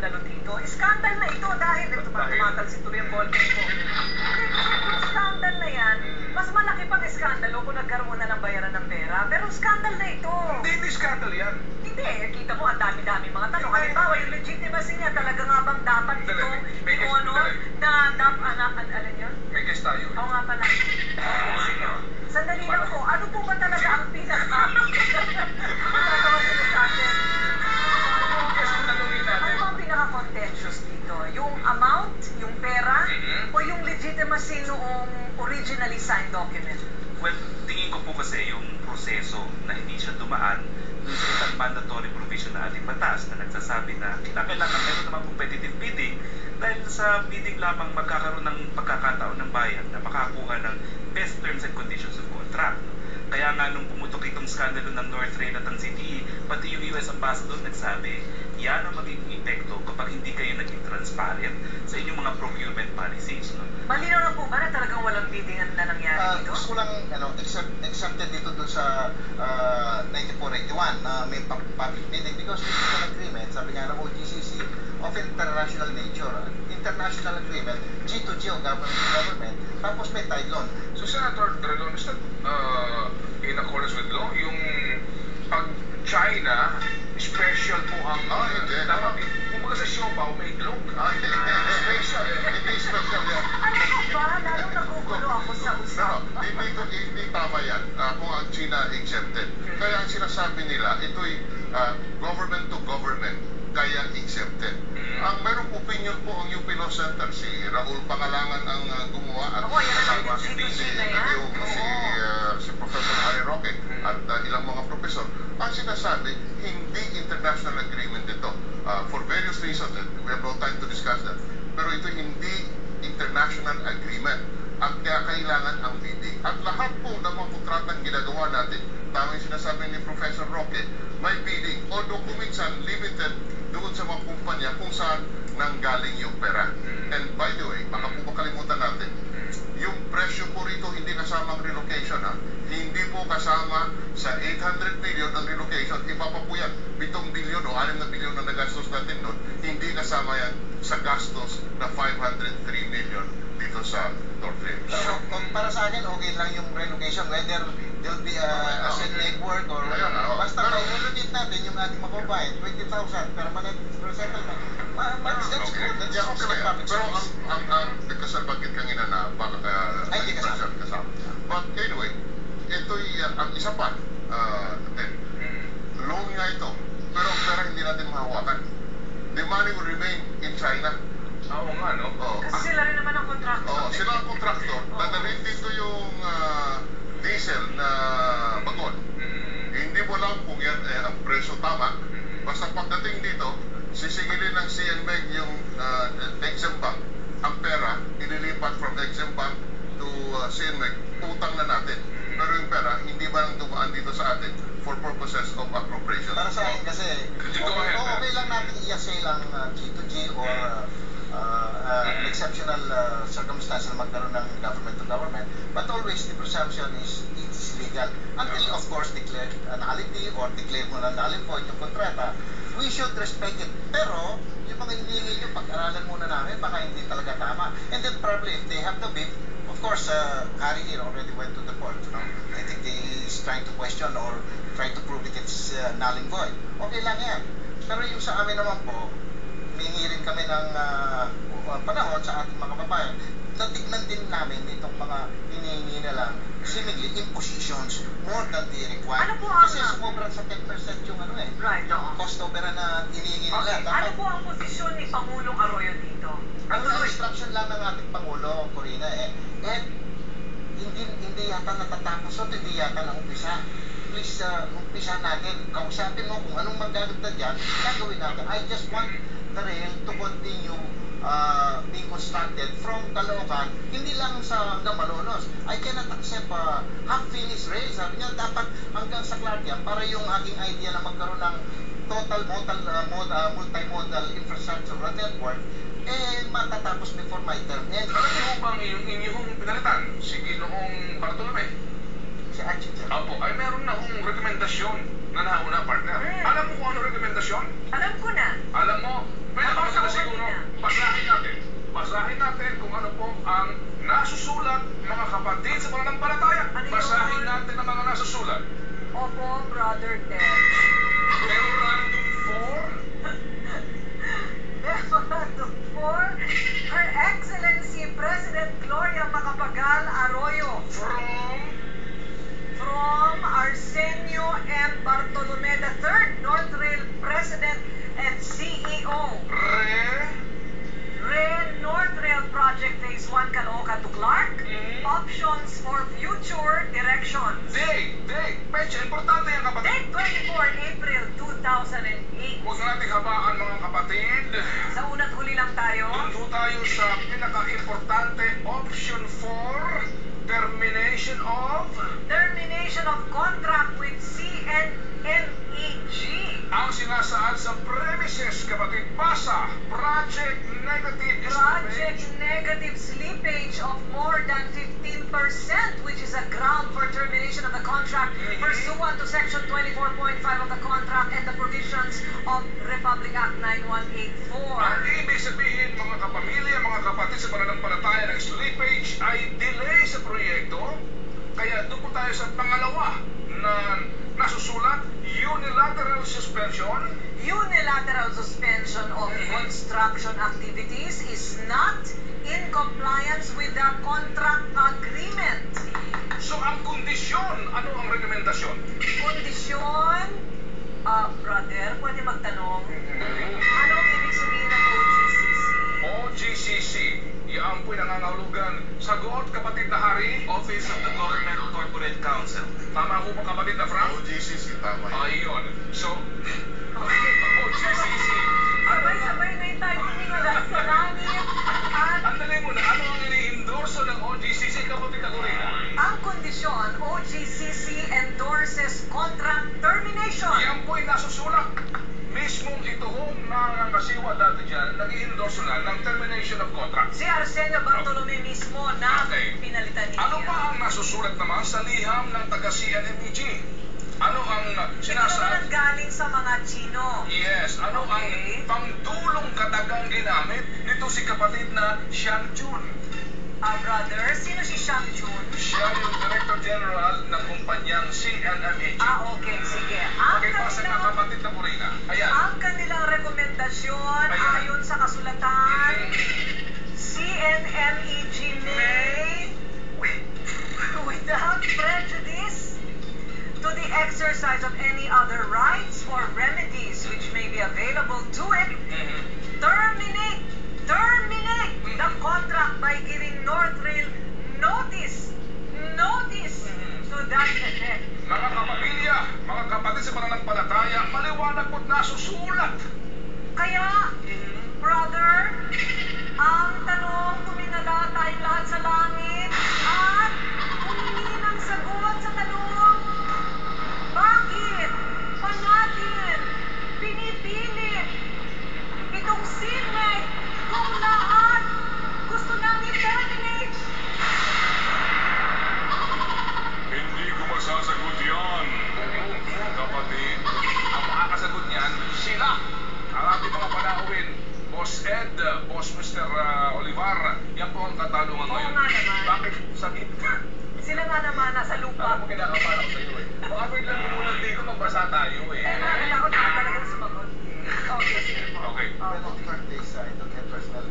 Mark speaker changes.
Speaker 1: iskandalo dito. Iskandal na ito dahil tumatalsik tuloy ang ballpen ko. Hindi, kasi yung iskandal na yan, mas malaki pang iskandalo kung nagkaroon na ng bayaran ng pera. Pero iskandal na ito.
Speaker 2: Hindi iskandal yan.
Speaker 1: Hindi, kita mo, ang dami-dami mga tanong. Halimbawa, yung legitimacy niya, talaga nga bang dapat ito, alam yun?
Speaker 2: May case tayo.
Speaker 1: Oo nga pala. Sandali lang po, ano po ba talaga ang magagawa nila sa atin? Ano ba ang pinaka-contentious dito? Yung amount, yung pera, o yung legitimacy noong originally signed document?
Speaker 3: Well, tingin ko po kasi yung proseso na hindi siya dumaan dun sa isang mandatory provision na ating batas na nagsasabi na kailangan meron namang competitive bidding dahil sa bidding lamang magkakaroon ng pagkakataon ng bayan na makakuha ng best terms and conditions of contract. Kaya nga nung pumutok itong skandalo ng North Rail at ang CTE, pati yung US Ambassador nagsabi, yan ang magiging epekto kapag hindi kayo naging transparent sa inyong mga procurement policies. No?
Speaker 1: Malinaw na po ba na talagang walang bidding na nangyari dito?
Speaker 4: Gusto ko lang exempted dito dun sa 9481 na may public bidding because this is an agreement, sabi nga ng OGCC, of international nature. International agreement, G2G o government to government, tapos may tied loan.
Speaker 2: So, Senator Dredon, is that in accordance with law? Yung pag China, special po ang...
Speaker 4: hindi.
Speaker 2: Dapat, kumbaga sa siopaw, may itlog. Special.
Speaker 4: Hindi special yan.
Speaker 1: Ano ba? Lalong nagugulo ako sa usapan.
Speaker 4: Hindi tama yan kung ang China exempted. Kaya ang sinasabi nila, ito'y government to government, kaya exempted. Ang merong opinion po ang UP Law Center, si Raul Pangalangan ang gumawa at
Speaker 1: Ako, yan ang G2G na yan.
Speaker 4: si Professor Harry Roque at ilang mga profesor. Ang sinasabi, hindi international agreement ito. For various reasons, we have no time to discuss that. Pero ito hindi international agreement at kaya kailangan ang bidding. At lahat po ng mga kontratang ginagawa natin, tama yung sinasabi ni Professor Roque, may bidding. Although kuminsan limited doon sa mga kumpanya kung saan nanggaling yung pera. And by the way, baka po makalimutan natin, yung presyo po rito hindi kasama ang relocation. Hindi po kasama sa 800 billion ang relocation. Iba pa po yan, 7 billion o 6 na billion na nagastos natin doon. Hindi kasama yan sa gastos na 503 million dito sa North Rail.
Speaker 5: So, para sa akin, okay lang yung relocation, whether there'll be a asset legwork or basta relocate natin yung ating mababayan, 20,000 permanent resettlement. That's good. That's public
Speaker 4: Pero
Speaker 5: service.
Speaker 4: ang nagkasalbagit kanina na baka
Speaker 5: Ay, hindi kasama.
Speaker 4: But anyway, ito'y ang isa pa, loan nga ito, pero ang pera hindi natin mahawakan. The money will remain in China.
Speaker 2: Oo nga, no?
Speaker 1: Kasi sila rin naman ang contractor.
Speaker 4: Sila ang kontraktor. Dadalhin dito yung diesel na bagon. Hindi mo lang kung yan ang presyo tama. Basta pagdating dito, sisigilin ng CNMEG yung Exim Bank. Ang pera, inilipat from Exim Bank to CNMEG, utang na natin. Pero yung pera, hindi ba nang dumaan dito sa atin for purposes of appropriation?
Speaker 5: Para sa akin kasi, okay lang natin i-assay lang G2G or exceptional circumstance na magkaroon ng government to government, but always the presumption is it's legal until of course declared nullity or declared mo na null and void yung kontrata. We should respect it, pero yung mga hinihingi nyo, pag-aralan muna namin, baka hindi talaga tama. And then probably if they have the bid, of course Harry here already went to the court. I think he is trying to question or trying to prove it it's null and void. Okay lang yan, pero yung sa amin naman po, humingi rin kami ng panahon sa ating mga kababayan. Natignan din namin itong mga hinihingi nilang seemingly impositions more than the required.
Speaker 1: Ano po ang...
Speaker 5: Kasi sumobra sa 10% yung
Speaker 1: Right,
Speaker 5: yung cost overrun na hinihingi nila.
Speaker 1: Okay. Ano po ang posisyon ni Pangulong Arroyo dito?
Speaker 5: Ang instruction lang ng ating Pangulo, Corina, hindi yata natatapos o hindi yata na umpisa. Please, umpisa natin. Kausapin mo kung anong magaganda dyan, gagawin natin. I just want the rail to continue being constructed from Caloocan, hindi lang sa hanggang Malolos. I cannot accept half-finished rail. Sabi niya, dapat hanggang sa Clarkia para yung aking idea na magkaroon ng total multimodal infrastructure network, matatapos before my term ends.
Speaker 2: Alam niyo bang yung inyong pinalitan, si Ginoong Bartolome?
Speaker 5: Si Archie.
Speaker 2: Opo, ay meron na akong rekomendasyon na nauna, partner. Alam mo kung ano rekomendasyon?
Speaker 1: Alam ko na.
Speaker 2: Alam mo, Pinakamusta na siguro, basahin natin kung ano po ang nasusulat, mga kapatid sa pananampalataya.
Speaker 1: Ano yun?
Speaker 2: Basahin natin ang mga nasusulat.
Speaker 1: Opo, Brother Ted.
Speaker 2: Memorandum 4,
Speaker 1: Memorandum 4, Her Excellency President Gloria Macapagal Arroyo. From Arsenio M. Bartolome III, North Rail President and CEO. North Rail Project Phase 1 Caloocan to Clark. Options for future directions.
Speaker 2: Date, pecha, importante yan kapatid.
Speaker 1: Date 24 April 2008.
Speaker 2: Huwag nating habaan mga kapatid.
Speaker 1: Sa una't huli lang tayo.
Speaker 2: Doon tayo sa pinaka-importante option 4, termination of contract with CNMEG. Ang sinasaad sa premises, kapatid, basa, project negative slippage
Speaker 1: of more than 15%, which is a ground for termination of the contract pursuant to Section 24.5 of the contract and the provisions of Republic Act 9184.
Speaker 2: Ang ibig sabihin, mga kapamilya, mga kapatid sa pananampalataya, ng slippage ay delay sa proyekto. Kaya doon po tayo sa pangalawa na nasusulat, unilateral suspension.
Speaker 1: Unilateral suspension of construction activities is not in compliance with the contract agreement.
Speaker 2: So ang kondisyon, ano ang rekomendasyon?
Speaker 1: Kondisyon, brother, pwede magtanong, ano ang ibig sabihin ng OGCC?
Speaker 2: OGCC, yan po'y nangangahulugan. Sagot, kapatid na hari.
Speaker 3: Office of the Government Corporate Council.
Speaker 2: Tama po ba kapatid na Frank?
Speaker 4: OGCC, tama yun.
Speaker 2: Ayun. So, OGCC.
Speaker 1: Sabay-sabay ngayon tayo tumingala sa langit at
Speaker 2: Andali mo na, ano ang ini-endorso ng OGCC, kapatid na Corina?
Speaker 1: ang kondisyon, OGCC endorses contract termination.
Speaker 2: Yan po'y nasusulat. Mismong ito hong nangangasiwa dati dyan, nag-i-endorso na ng termination of contract.
Speaker 1: Si Arsenio Bartolome mismo na
Speaker 2: Okay.
Speaker 1: pinalitan niya.
Speaker 2: Ano pa ang nasusulat naman sa liham ng taga-CNMEG? Ano ang
Speaker 1: Ito naman
Speaker 2: sinasabi?
Speaker 1: ang galing sa mga Chino.
Speaker 2: Yes, ano ang
Speaker 1: Okay.
Speaker 2: pangdulong katagang ginamit nito si kapatid na Xiang Chun?
Speaker 1: Brother, sino si Shang Chun?
Speaker 2: Siya yung Director General ng kumpanyang CNMEG.
Speaker 1: Okay, sige. Ang
Speaker 2: Pakipasa nga kapatid na Corina. Ayan.
Speaker 1: kanilang rekomendasyon
Speaker 2: Ayan.
Speaker 1: ayon sa kasulatan, CNMEG may, without prejudice to the exercise of any other rights or remedies which may be available to it, terminate the contract by giving North Rail notice to that effect.
Speaker 2: Mga kapamilya, mga kapatid sa pananampalataya, maliwanag po't nasusulat.
Speaker 1: Kaya, brother, ang tanong, tumingala tayong lahat sa langit at humingi ng sagot sa tanong, bakit pa natin pinipilit itong CNMEG kung lahat gusto namin terminate?
Speaker 2: Hindi ko masasagot yan. Kapatid, ang makakasagot niyan, sila. Ang ating mga panauhin. Boss Ed, Boss Mr. Olivar, yan po ang katanungan
Speaker 1: Oo
Speaker 2: ngayon.
Speaker 1: nga naman.
Speaker 2: Bakit sakit ka?
Speaker 1: Sila nga naman nasa
Speaker 2: Alam
Speaker 1: lupa.
Speaker 2: mo, kinakapala ko sa iyo eh. Baka biglang bumulang dito, magbasa tayo eh.
Speaker 1: Nakakita ko na talagang sumagot. Okay, sige po.
Speaker 2: Okay.
Speaker 5: Well, on the first days, I don't have personal